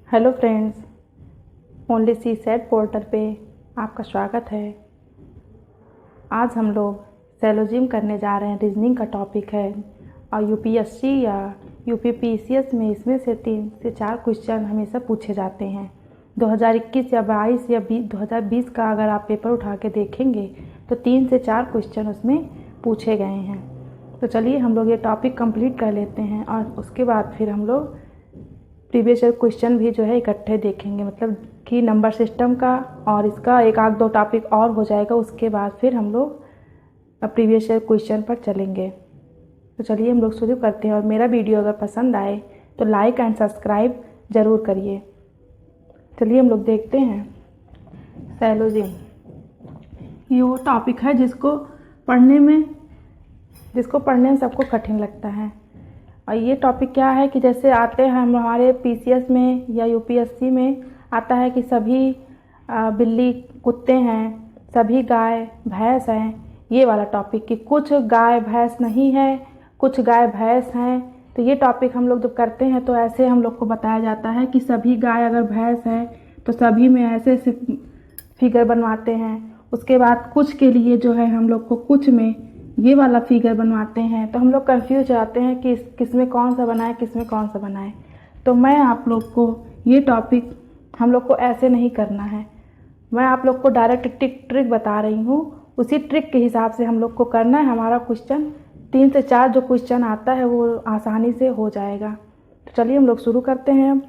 Hello friends, only सी set portal पे आपका स्वागत है। आज हम लोग सैलोजिम करने जा रहे हैं। रीजनिंग का टॉपिक है और यूपीएससी या यूपीपीसीएस में इसमें से 3 से 4 क्वेश्चन हमेशा पूछे जाते हैं। 2021 या 22 या 2020 का अगर आप पेपर उठा के देखेंगे तो 3 से 4 क्वेश्चन उसमें पूछे गए हैं। तो चलिए हम लोग ये टॉपिक कंप्लीट कर लेते हैं और उसके बाद फिर हम लोग प्रीवियस ईयर क्वेश्चन भी जो है इकट्ठे देखेंगे, मतलब कि नंबर सिस्टम का और इसका एक आध दो टॉपिक और हो जाएगा। उसके बाद फिर हम लोग प्रीवियस ईयर क्वेश्चन पर चलेंगे। तो चलिए हम लोग शुरू करते हैं और मेरा वीडियो अगर पसंद आए तो लाइक एंड सब्सक्राइब ज़रूर करिए। चलिए हम लोग देखते हैं सैलोजिम। ये वो टॉपिक है जिसको पढ़ने में सबको कठिन लगता है। और ये टॉपिक क्या है कि जैसे आते हैं हम हमारे पीसीएस में या यूपीएससी में आता है कि सभी बिल्ली कुत्ते हैं, सभी गाय भैंस हैं। ये वाला टॉपिक कि कुछ गाय भैंस नहीं है, कुछ गाय भैंस हैं। तो ये टॉपिक हम लोग जब करते हैं तो ऐसे हम लोग को बताया जाता है कि सभी गाय अगर भैंस है तो सभी में ऐसे फिगर बनवाते हैं। उसके बाद कुछ के लिए जो है हम लोग को कुछ में ये वाला फिगर बनवाते हैं। तो हम लोग कंफ्यूज जाते हैं कि किस में कौन सा बनाए, किस में कौन सा बनाए। तो मैं आप लोग को ये टॉपिक हम लोग को ऐसे नहीं करना है। मैं आप लोग को डायरेक्ट ट्रिक बता रही हूँ। उसी ट्रिक के हिसाब से हम लोग को करना है। हमारा क्वेश्चन 3 से 4 जो क्वेश्चन आता है वो आसानी से हो जाएगा। तो चलिए हम लोग शुरू करते हैं।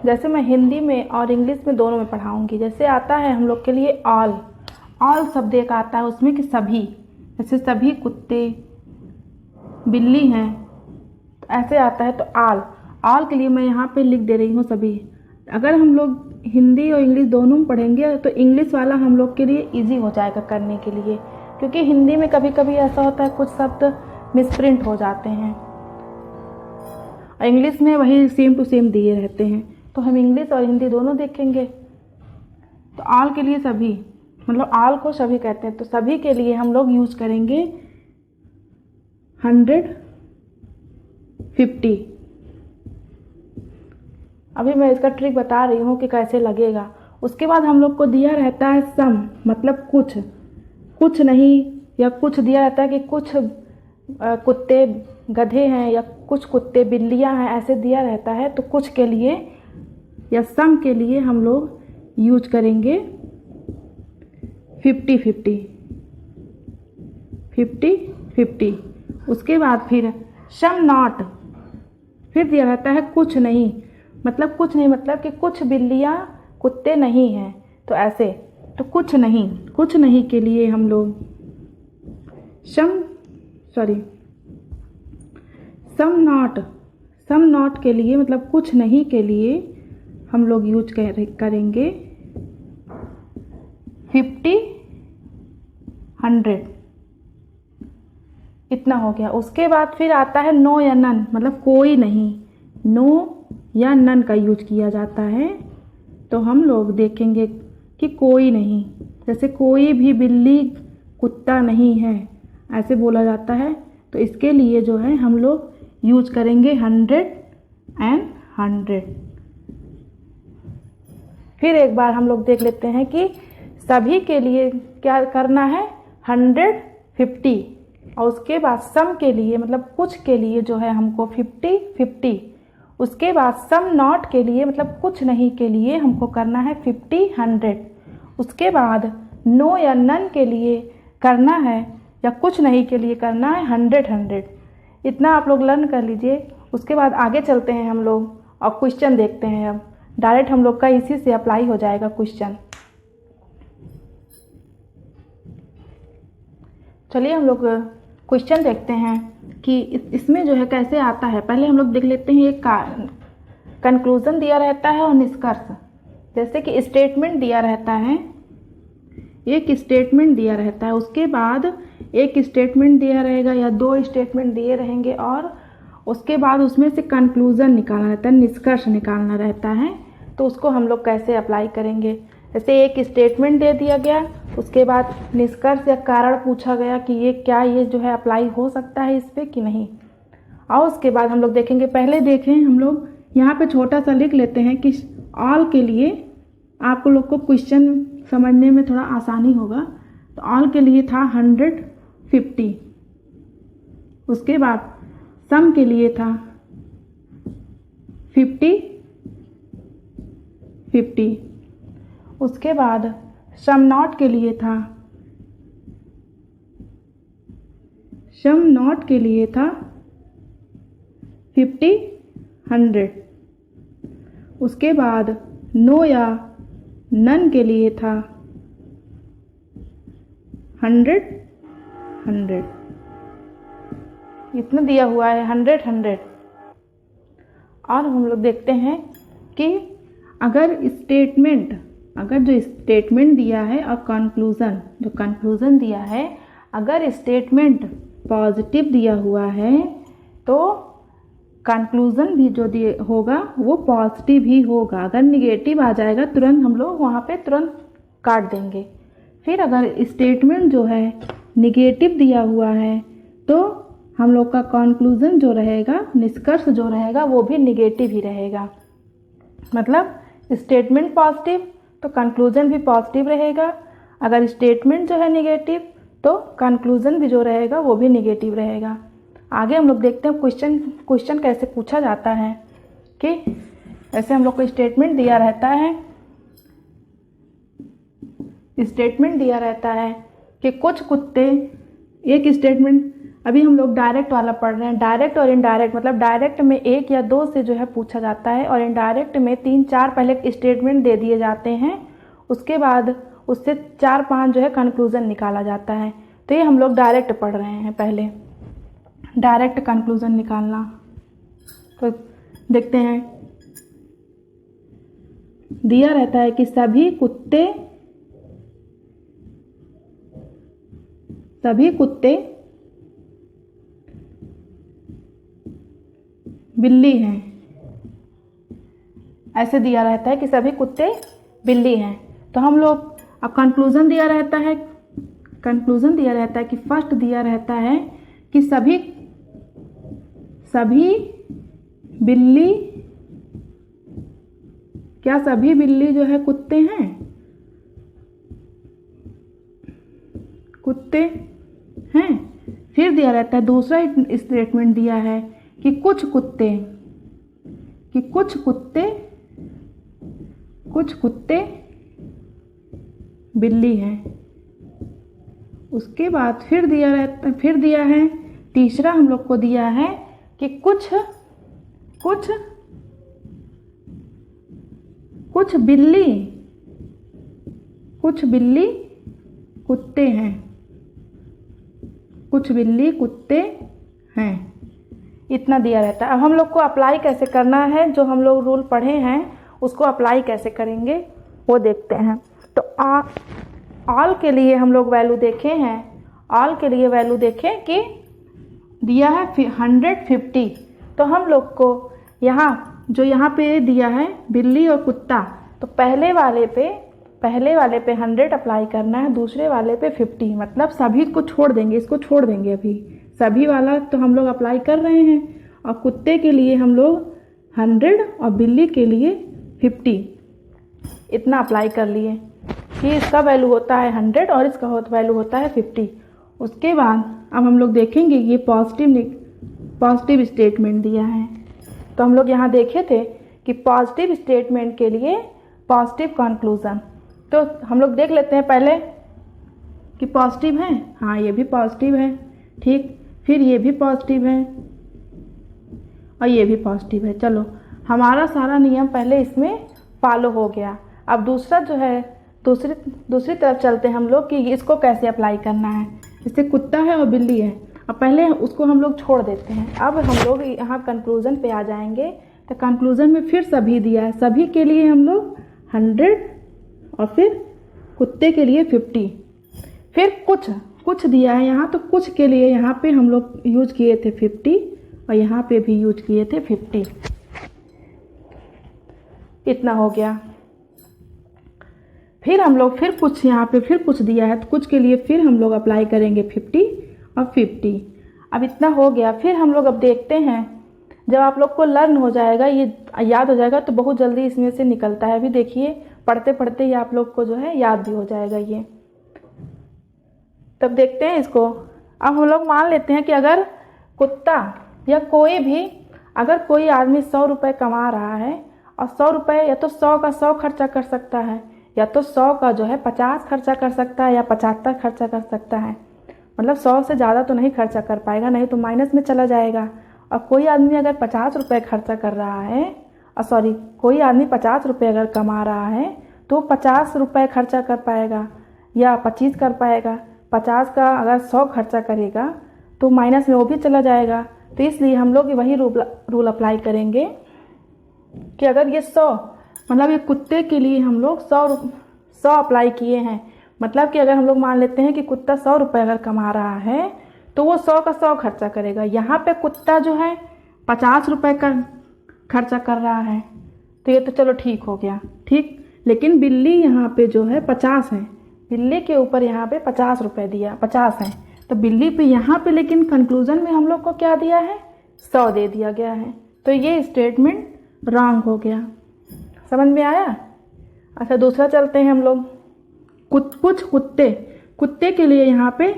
जैसे मैं हिंदी में और इंग्लिश में दोनों में पढ़ाऊंगी। जैसे आता है हम लोग के लिए ऑल शब्द एक आता है उसमें कि सभी, जैसे सभी कुत्ते बिल्ली हैं, तो ऐसे आता है। तो ऑल के लिए मैं यहाँ पे लिख दे रही हूँ सभी। अगर हम लोग हिंदी और इंग्लिश दोनों में पढ़ेंगे तो इंग्लिश वाला हम लोग के लिए इजी हो जाएगा करने के लिए, क्योंकि हिंदी में कभी कभी ऐसा होता है कुछ शब्द मिसप्रिंट हो जाते हैं और इंग्लिश में वही सेम टू सेम दिए रहते हैं। तो हम इंग्लिश और हिंदी दोनों देखेंगे। तो ऑल के लिए सभी, मतलब ऑल को सभी कहते हैं। तो सभी के लिए हम लोग यूज करेंगे 150। अभी मैं इसका ट्रिक बता रही हूँ कि कैसे लगेगा। उसके बाद हम लोग को दिया रहता है सम, मतलब कुछ नहीं, या कुछ दिया रहता है कि कुछ कुत्ते गधे हैं या कुछ कुत्ते बिल्लियाँ हैं, ऐसे दिया रहता है। तो कुछ के लिए या सम के लिए हम लोग यूज करेंगे 50-50। उसके बाद फिर सम नॉट, फिर दिया रहता है कुछ नहीं, मतलब कि कुछ बिल्लियाँ कुत्ते नहीं हैं। तो ऐसे, तो कुछ नहीं के लिए हम लोग सम नॉट के लिए, मतलब कुछ नहीं के लिए हम लोग यूज करेंगे 50-100। इतना हो गया। उसके बाद फिर आता है नो या नन, मतलब कोई नहीं। नो या नन का यूज किया जाता है। तो हम लोग देखेंगे कि कोई नहीं, जैसे कोई भी बिल्ली कुत्ता नहीं है ऐसे बोला जाता है। तो इसके लिए जो है हम लोग यूज करेंगे 100 and 100। फिर एक बार हम लोग देख लेते हैं कि सभी के लिए क्या करना है 150, और उसके बाद सम के लिए, मतलब कुछ के लिए जो है हमको 50-50। उसके बाद सम नॉट के लिए, मतलब कुछ नहीं के लिए हमको करना है 50-100। उसके बाद नो या नन के लिए करना है, या कुछ नहीं के लिए करना है 100-100। इतना आप लोग लर्न कर लीजिए। उसके बाद आगे चलते हैं हम लोग और क्वेश्चन देखते हैं। अब डायरेक्ट हम लोग का इसी से अप्लाई हो जाएगा क्वेश्चन। चलिए हम लोग क्वेश्चन देखते हैं कि इसमें जो है कैसे आता है। पहले हम लोग देख लेते हैं एक कंक्लूजन दिया रहता है और निष्कर्ष। जैसे कि स्टेटमेंट दिया रहता है, एक स्टेटमेंट दिया रहता है, उसके बाद एक स्टेटमेंट दिया रहेगा या 2 स्टेटमेंट दिए रहेंगे, और उसके बाद उसमें से कंक्लूजन निकालना रहता है, निष्कर्ष निकालना रहता है। तो उसको हम लोग कैसे अप्लाई करेंगे। जैसे एक स्टेटमेंट दे दिया गया, उसके बाद निष्कर्ष या कारण पूछा गया कि ये जो है अप्लाई हो सकता है इस पर कि नहीं। और उसके बाद हम लोग देखेंगे, पहले देखें हम लोग यहाँ पे छोटा सा लिख लेते हैं कि ऑल के लिए आप लोग को क्वेश्चन समझने में थोड़ा आसानी होगा। तो ऑल के लिए था 150, उसके बाद सम के लिए था 50, उसके बाद सम नॉट के लिए था 50, 100, उसके बाद नो या नन के लिए था 100, इतना दिया हुआ है 100। और हम लोग देखते हैं कि अगर जो स्टेटमेंट दिया है और कंक्लूज़न दिया है, अगर स्टेटमेंट पॉजिटिव दिया हुआ है तो कंक्लूज़न भी जो होगा वो पॉजिटिव ही होगा। अगर निगेटिव आ जाएगा तुरंत हम लोग वहाँ पे तुरंत काट देंगे। फिर अगर स्टेटमेंट जो है निगेटिव दिया हुआ है तो हम लोग का कंक्लूज़न जो रहेगा, निष्कर्ष जो रहेगा वो भी निगेटिव ही रहेगा। मतलब स्टेटमेंट पॉजिटिव तो कंक्लूज़न भी पॉजिटिव रहेगा, अगर स्टेटमेंट जो है निगेटिव तो कंक्लूज़न भी जो रहेगा वो भी निगेटिव रहेगा। आगे हम लोग देखते हैं क्वेश्चन कैसे पूछा जाता है कि ऐसे हम लोग को स्टेटमेंट दिया रहता है कि कुछ कुत्ते, एक स्टेटमेंट अभी हम लोग डायरेक्ट वाला पढ़ रहे हैं। डायरेक्ट और इनडायरेक्ट, मतलब डायरेक्ट में 1 या 2 से जो है पूछा जाता है और इनडायरेक्ट में 3-4 पहले स्टेटमेंट दे दिए जाते हैं, उसके बाद उससे 4-5 जो है कंक्लूज़न निकाला जाता है। तो ये हम लोग डायरेक्ट पढ़ रहे हैं, पहले डायरेक्ट कंक्लूज़न निकालना। तो देखते हैं, दिया रहता है कि सभी बिल्ली हैं। ऐसे दिया रहता है कि सभी कुत्ते बिल्ली हैं। तो हम लोग अब कंक्लूज़न दिया रहता है कि फर्स्ट दिया रहता है कि सभी बिल्ली, क्या सभी बिल्ली जो है कुत्ते हैं? कुत्ते हैं। फिर दिया रहता है, दूसरा स्टेटमेंट दिया है कि कुछ कुत्ते बिल्ली हैं। उसके बाद फिर दिया है तीसरा हम लोग को दिया है कि कुछ बिल्ली कुत्ते हैं। कुछ बिल्ली कुत्ते हैं, इतना दिया रहता है। अब हम लोग को अप्लाई कैसे करना है, जो हम लोग रूल पढ़े हैं उसको अप्लाई कैसे करेंगे वो देखते हैं। तो ऑल के लिए हम लोग वैल्यू देखे हैं। ऑल के लिए वैल्यू देखें कि दिया है 150। तो हम लोग को यहाँ पे दिया है बिल्ली और कुत्ता, तो पहले वाले पे 100 अप्लाई करना है, दूसरे वाले पे 50। मतलब सभी को छोड़ देंगे, इसको छोड़ देंगे। अभी सभी वाला तो हम लोग अप्लाई कर रहे हैं और कुत्ते के लिए हम लोग 100 और बिल्ली के लिए 50 इतना अप्लाई कर लिए कि इसका वैल्यू होता है 100 और इसका वैल्यू होता है 50। उसके बाद अब हम लोग देखेंगे ये पॉजिटिव स्टेटमेंट दिया है। तो हम लोग यहाँ देखे थे कि पॉजिटिव स्टेटमेंट के लिए पॉजिटिव कंक्लूज़न। तो हम लोग देख लेते हैं पहले कि पॉजिटिव है, हाँ ये भी पॉजिटिव है, ठीक। फिर ये भी पॉजिटिव है और ये भी पॉजिटिव है। चलो हमारा सारा नियम पहले इसमें फॉलो हो गया। अब दूसरा जो है दूसरी तरफ चलते हैं हम लोग कि इसको कैसे अप्लाई करना है। जैसे कुत्ता है और बिल्ली है, अब पहले उसको हम लोग छोड़ देते हैं। अब हम लोग यहाँ कंक्लूज़न पे आ जाएंगे। तो कंक्लूज़न में फिर सभी दिया है, सभी के लिए हम लोग 100 और फिर कुत्ते के लिए 50। फिर कुछ दिया है यहाँ, तो कुछ के लिए यहाँ पे हम लोग यूज किए थे 50 और यहाँ पे भी यूज किए थे 50। इतना हो गया। फिर हम लोग यहाँ पे फिर कुछ दिया है, तो कुछ के लिए फिर हम लोग अप्लाई करेंगे 50 और 50। अब इतना हो गया। फिर हम लोग अब देखते हैं, जब आप लोग को लर्न हो जाएगा, ये याद हो जाएगा, तो बहुत जल्दी इसमें से निकलता है। अभी देखिए पढ़ते पढ़ते ही आप लोग को जो है याद भी हो जाएगा ये। तब देखते हैं इसको। अब हम लोग मान लेते हैं कि अगर कुत्ता या कोई भी, अगर कोई आदमी 100 रुपये कमा रहा है और 100 रुपये या तो 100 का 100 खर्चा कर सकता है, या तो 100 का जो है 50 खर्चा कर सकता है, या 75 खर्चा कर सकता है। मतलब 100 से ज़्यादा तो नहीं खर्चा कर पाएगा, नहीं तो माइनस में चला जाएगा। और कोई आदमी अगर 50 रुपये खर्चा कर रहा है, कोई आदमी 50 रुपये अगर कमा रहा है तो 50 रुपये खर्चा कर पाएगा या 25 कर पाएगा। 50 का अगर 100 खर्चा करेगा तो माइनस में वो भी चला जाएगा। तो इसलिए हम लोग वही रूल अप्लाई करेंगे कि अगर ये 100, मतलब ये कुत्ते के लिए हम लोग 100 अप्लाई किए हैं। मतलब कि अगर हम लोग मान लेते हैं कि कुत्ता 100 रुपये अगर कमा रहा है तो वो 100 का 100 खर्चा करेगा। यहाँ पे कुत्ता जो है 50 रुपये का खर्चा कर रहा है, तो ये तो चलो ठीक हो गया, ठीक। लेकिन बिल्ली यहाँ पे जो है 50 है, बिल्ली के ऊपर यहाँ पे 50 रुपये दिया, 50 है, तो बिल्ली पे यहाँ पे लेकिन कंक्लूजन में हम लोग को क्या दिया है, 100 दे दिया गया है। तो ये स्टेटमेंट रॉन्ग हो गया। समझ में आया? अच्छा, दूसरा चलते हैं हम लोग। कुछ कुत्ते के लिए यहाँ पे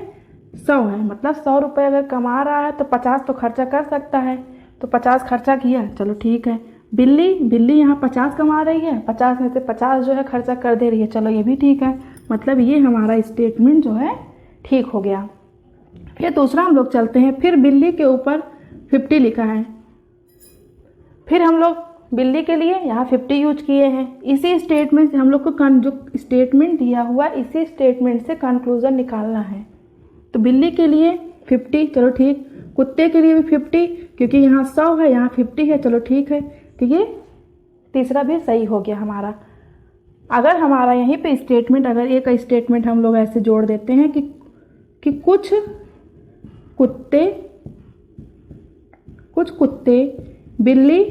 100 है, मतलब 100 रुपये अगर कमा रहा है तो 50 तो खर्चा कर सकता है, तो 50 खर्चा किया, चलो ठीक है। बिल्ली यहाँ 50 कमा रही है, 50 में से 50 जो है खर्चा कर दे रही है, चलो ये भी ठीक है। मतलब ये हमारा स्टेटमेंट जो है ठीक हो गया। फिर दूसरा हम लोग चलते हैं। फिर बिल्ली के ऊपर 50 लिखा है, फिर हम लोग बिल्ली के लिए यहाँ 50 यूज किए हैं। इसी स्टेटमेंट से हम लोग को जो स्टेटमेंट दिया हुआ, इसी स्टेटमेंट से कंक्लूजन निकालना है। तो बिल्ली के लिए 50, चलो ठीक। कुत्ते के लिए भी 50, क्योंकि यहाँ 100 है, यहाँ 50 है, चलो ठीक है। तो ये तीसरा भी सही हो गया हमारा। अगर हमारा यहीं पे स्टेटमेंट, अगर एक स्टेटमेंट हम लोग ऐसे जोड़ देते हैं कि कुछ कुत्ते बिल्ली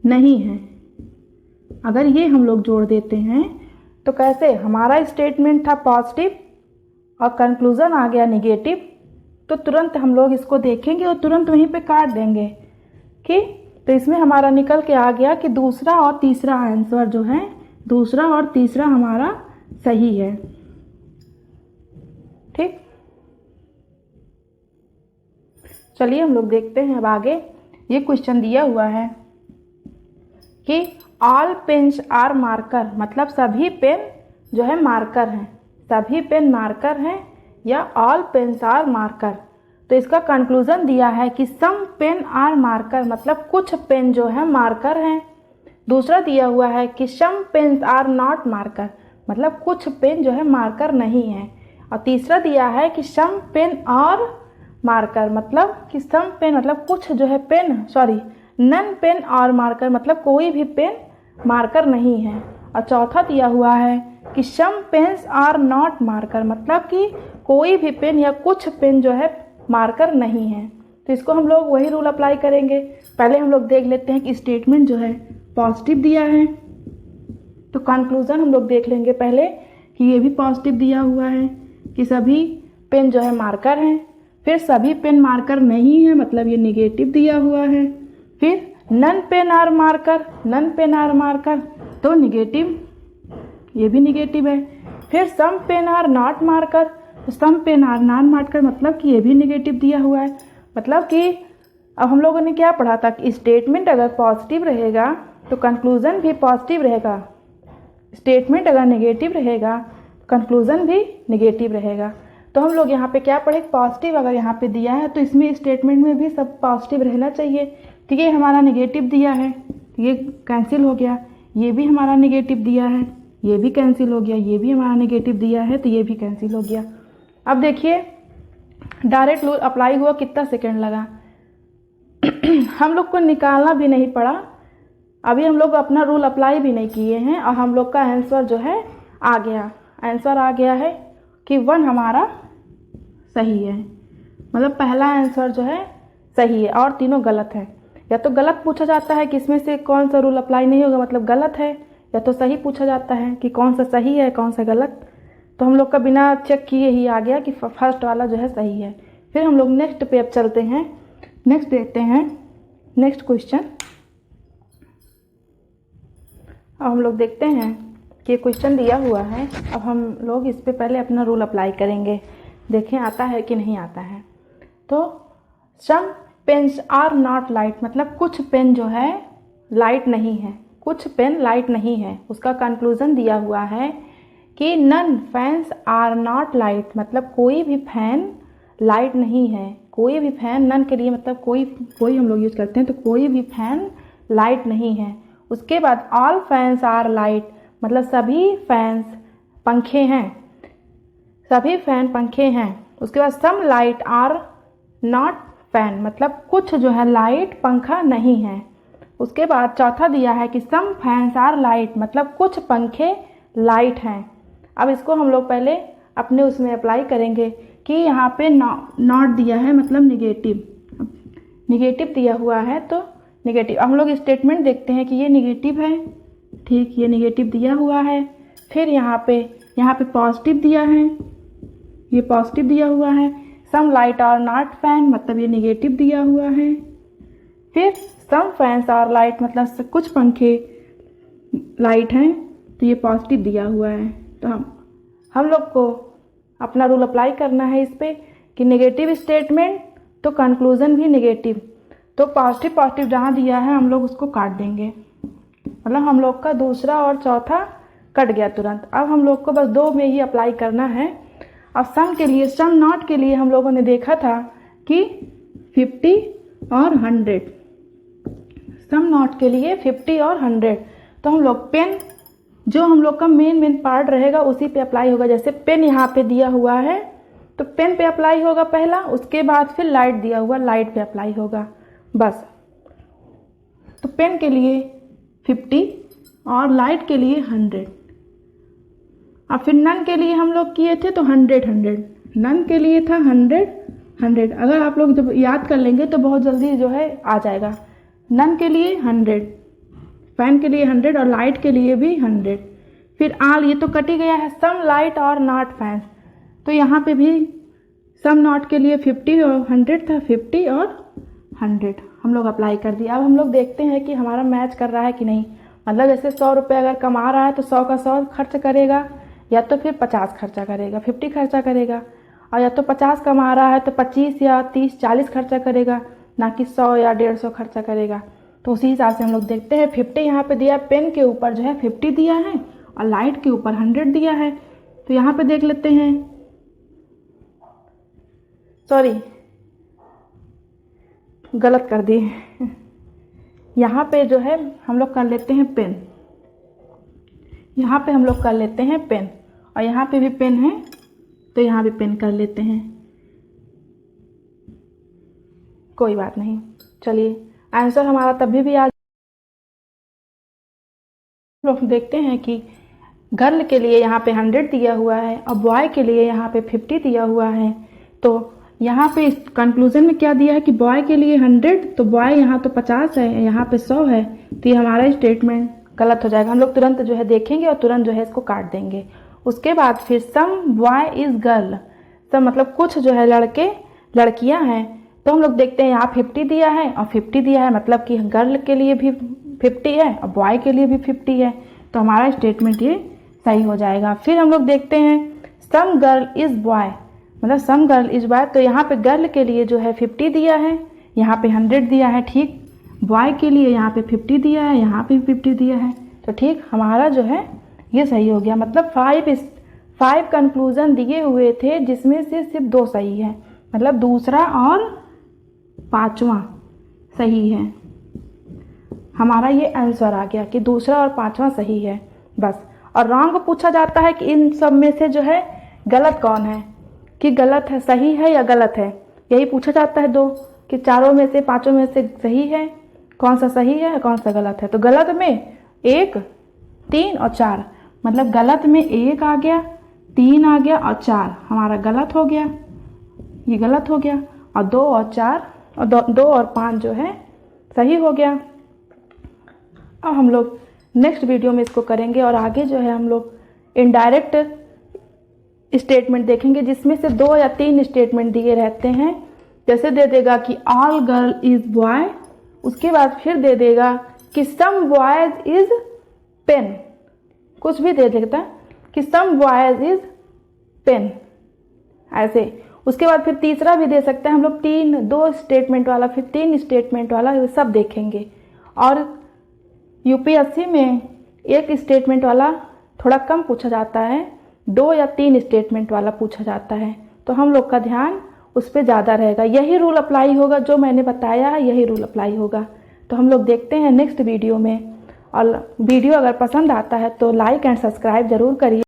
नहीं है, अगर ये हम लोग जोड़ देते हैं तो कैसे, हमारा स्टेटमेंट था पॉजिटिव और कंक्लूजन आ गया नेगेटिव, तो तुरंत हम लोग इसको देखेंगे और तुरंत वहीं पे काट देंगे कि, तो इसमें हमारा निकल के आ गया कि दूसरा और तीसरा आंसर जो है, दूसरा और तीसरा हमारा सही है, ठीक। चलिए हम लोग देखते हैं अब आगे। ये क्वेश्चन दिया हुआ है कि ऑल पेन्स आर मार्कर, मतलब सभी पेन जो है मार्कर हैं, सभी पेन मार्कर हैं या ऑल पेन्स आर मार्कर। तो इसका कंक्लूजन दिया है कि सम पेन आर मार्कर, मतलब कुछ पेन जो है मार्कर हैं। दूसरा दिया हुआ है कि सम पेन्स आर नॉट मार्कर, मतलब कुछ पेन जो है मार्कर नहीं है। और तीसरा दिया है कि सम पेन और मार्कर, मतलब कि सम पेन मतलब कुछ जो है पेन, नन पेन और मार्कर, मतलब कोई भी पेन मार्कर नहीं है। और चौथा दिया हुआ है कि सम पेन्स आर नॉट मार्कर, मतलब कि कोई भी पेन या कुछ पेन जो है मार्कर नहीं है। तो इसको हम लोग वही रूल अप्लाई करेंगे। पहले हम लोग देख लेते हैं कि स्टेटमेंट जो है पॉजिटिव दिया है, तो कंक्लूजन हम लोग देख लेंगे पहले कि ये भी पॉजिटिव दिया हुआ है कि सभी पेन जो है मार्कर हैं। फिर सभी पेन मार्कर नहीं है, मतलब ये नेगेटिव दिया हुआ है। फिर none pen are marker, none pen are marker, तो नेगेटिव, ये भी नेगेटिव है। फिर some pen are not marker, तो some pen are not marker, मतलब कि ये भी नेगेटिव दिया हुआ है। मतलब कि अब हम लोगों ने क्या पढ़ा था कि स्टेटमेंट अगर पॉजिटिव रहेगा तो कंक्लूजन भी पॉजिटिव रहेगा, स्टेटमेंट अगर नेगेटिव रहेगा कंक्लूजन भी नेगेटिव रहेगा। तो हम लोग यहाँ पे क्या पढ़े, पॉजिटिव अगर यहाँ पे दिया है तो इसमें स्टेटमेंट में भी सब पॉजिटिव रहना चाहिए। तो ये हमारा नेगेटिव दिया है, ये कैंसिल हो गया। ये भी हमारा नेगेटिव दिया है, ये भी कैंसिल हो गया। ये भी हमारा नेगेटिव दिया है, तो ये भी कैंसिल हो गया। अब देखिए डायरेक्ट रूल अप्लाई हुआ, कितना सेकेंड लगा। हम लोग को निकालना भी नहीं पड़ा, अभी हम लोग अपना रूल अप्लाई भी नहीं किए हैं और हम लोग का आंसर जो है आ गया। आंसर आ गया है कि 1 हमारा सही है, मतलब पहला आंसर जो है सही है और तीनों गलत है। या तो गलत पूछा जाता है कि इसमें से कौन सा रूल अप्लाई नहीं होगा, मतलब गलत है, या तो सही पूछा जाता है कि कौन सा सही है कौन सा गलत। तो हम लोग का बिना चेक किए ही आ गया कि फर्स्ट वाला जो है सही है। फिर हम लोग नेक्स्ट पे अब चलते हैं, नेक्स्ट देखते हैं नेक्स्ट क्वेश्चन। अब हम लोग देखते हैं कि क्वेश्चन दिया हुआ है। अब हम लोग इस पे पहले अपना रूल अप्लाई करेंगे, देखें आता है कि नहीं आता है। तो सम पेन्स आर नॉट लाइट, मतलब कुछ पेन जो है लाइट नहीं है, कुछ पेन लाइट नहीं है। उसका कंक्लूजन दिया हुआ है कि none fans are not light, मतलब कोई भी फैन लाइट नहीं है। कोई भी फैन, नन के लिए मतलब कोई हम लोग यूज करते हैं, तो कोई भी फैन लाइट नहीं है। उसके बाद ऑल फैंस आर लाइट, मतलब सभी फैंस पंखे हैं, सभी फैन पंखे हैं। उसके बाद some light are not fan, मतलब कुछ जो है लाइट पंखा नहीं है। उसके बाद चौथा दिया है कि सम फैंस आर लाइट, मतलब कुछ पंखे लाइट हैं। अब इसको हम लोग पहले अपने उसमें अप्लाई करेंगे कि यहाँ पे नॉट दिया है मतलब निगेटिव दिया हुआ है, तो निगेटिव। हम लोग स्टेटमेंट देखते हैं कि ये निगेटिव है, ठीक, ये निगेटिव दिया हुआ है। फिर यहाँ पे पॉजिटिव दिया है, ये पॉजिटिव दिया हुआ है। Some light are not fan, मतलब ये निगेटिव दिया हुआ है। फिर सम फैंस आर लाइट, मतलब कुछ पंखे लाइट हैं, तो ये पॉजिटिव दिया हुआ है। तो हम लोग को अपना रूल अप्लाई करना है इस पे कि नेगेटिव स्टेटमेंट तो कंक्लूजन भी नेगेटिव, तो पॉजिटिव जहाँ दिया है हम लोग उसको काट देंगे, मतलब हम लोग का दूसरा और चौथा कट गया तुरंत। अब हम लोग को बस दो में ही अप्लाई करना है। अब सम के लिए, सम नॉट के लिए हम लोगों ने देखा था कि 50 और 100, सम नॉट के लिए 50 और 100, तो हम लोग पेन जो हम लोग का मेन पार्ट रहेगा उसी पे अप्लाई होगा। जैसे पेन यहाँ पे दिया हुआ है तो पेन पे अप्लाई होगा पहला, उसके बाद फिर लाइट दिया हुआ लाइट पे अप्लाई होगा बस। तो पेन के लिए 50 और लाइट के लिए 100। अब फिर नन के लिए हम लोग किए थे तो 100, नन के लिए था 100। अगर आप लोग जब याद कर लेंगे तो बहुत जल्दी जो है आ जाएगा। नन के लिए 100, फैन के लिए 100 और लाइट के लिए भी 100। फिर आल, ये तो कट ही गया है। सम लाइट और नॉट फैंस, तो यहाँ पे भी सम नॉट के लिए 50 और 100 था, 50 और 100 हम लोग अप्लाई कर दिया। अब हम लोग देखते हैं कि हमारा मैच कर रहा है कि नहीं। मतलब जैसे 100 रुपये अगर कमा रहा है तो 100 का 100 खर्च करेगा, या तो फिर 50 खर्चा करेगा, 50 खर्चा करेगा। और या तो 50 कमा रहा है तो 25 या 30 40 खर्चा करेगा, ना कि 100 या 150 खर्चा करेगा। तो उसी हिसाब से हम लोग देखते हैं। 50 यहाँ पे दिया, पेन के ऊपर जो है 50 दिया है और लाइट के ऊपर 100 दिया है। तो यहाँ पे देख लेते हैं, सॉरी गलत कर दिए। यहाँ पे जो है हम लोग कर लेते हैं पेन, यहाँ पे हम लोग कर लेते हैं पेन, और यहाँ पे भी पेन है तो यहाँ भी पेन कर लेते हैं, कोई बात नहीं। चलिए आंसर हमारा तभी भी आ। लोग देखते हैं कि गर्ल के लिए यहाँ पे 100 दिया हुआ है और बॉय के लिए यहाँ पे 50 दिया हुआ है। तो यहाँ पे कंक्लूजन में क्या दिया है कि बॉय के लिए 100, तो बॉय यहाँ तो 50 है, यहाँ पे 100 है, तो ये हमारा स्टेटमेंट गलत हो जाएगा। हम लोग तुरंत जो है देखेंगे और तुरंत जो है इसको काट देंगे। उसके बाद फिर सम बॉय इज गर्ल, सब मतलब कुछ जो है लड़के लड़कियां हैं। तो हम लोग देखते हैं यहाँ 50 दिया है और 50 दिया है, मतलब कि गर्ल के लिए भी 50 है और बॉय के लिए भी 50 है, तो हमारा स्टेटमेंट ये सही हो जाएगा। फिर हम लोग देखते हैं सम गर्ल इज बॉय, मतलब सम गर्ल इज बॉय, तो यहाँ पे गर्ल के लिए जो है 50 दिया है, यहाँ पे 100 दिया है, ठीक। बॉय के लिए यहाँ पे 50 दिया है, यहाँ पे 50 दिया है, तो ठीक हमारा जो है ये सही हो गया। मतलब 5 कंक्लूजन दिए हुए थे जिसमें से सिर्फ 2 सही है, मतलब दूसरा और 5वां सही है। हमारा ये आंसर आ गया कि दूसरा और 5वां सही है बस। और रॉन्ग पूछा जाता है कि इन सब में से जो है गलत कौन है, कि गलत है सही है या गलत है, यही पूछा जाता है 2 कि चारों में से 5 में से सही है, कौन सा सही है कौन सा गलत है। तो गलत में 1 3 और 4, मतलब गलत में 1 आ गया, 3 आ गया और 4 हमारा गलत हो गया, ये गलत हो गया। और 2 और 4 और 2 और 5 जो है सही हो गया। अब हम लोग नेक्स्ट वीडियो में इसको करेंगे और आगे जो है हम लोग इनडायरेक्ट स्टेटमेंट देखेंगे जिसमें से 2 या 3 स्टेटमेंट दिए रहते हैं। जैसे दे देगा कि ऑल गर्ल इज बॉय, उसके बाद फिर दे देगा कि सम बॉयज इज पेन, कुछ भी दे देता है कि सम बॉयज इज पेन, ऐसे। उसके बाद फिर तीसरा भी दे सकते हैं हम लोग, 2 स्टेटमेंट वाला, फिर 3 स्टेटमेंट वाला, ये सब देखेंगे। और यूपीएससी में 1 स्टेटमेंट वाला थोड़ा कम पूछा जाता है, 2 या 3 स्टेटमेंट वाला पूछा जाता है, तो हम लोग का ध्यान उस पर ज़्यादा रहेगा। यही रूल अप्लाई होगा, जो मैंने बताया है यही रूल अप्लाई होगा। तो हम लोग देखते हैं नेक्स्ट वीडियो में। और वीडियो अगर पसंद आता है तो लाइक एंड सब्सक्राइब ज़रूर करिए।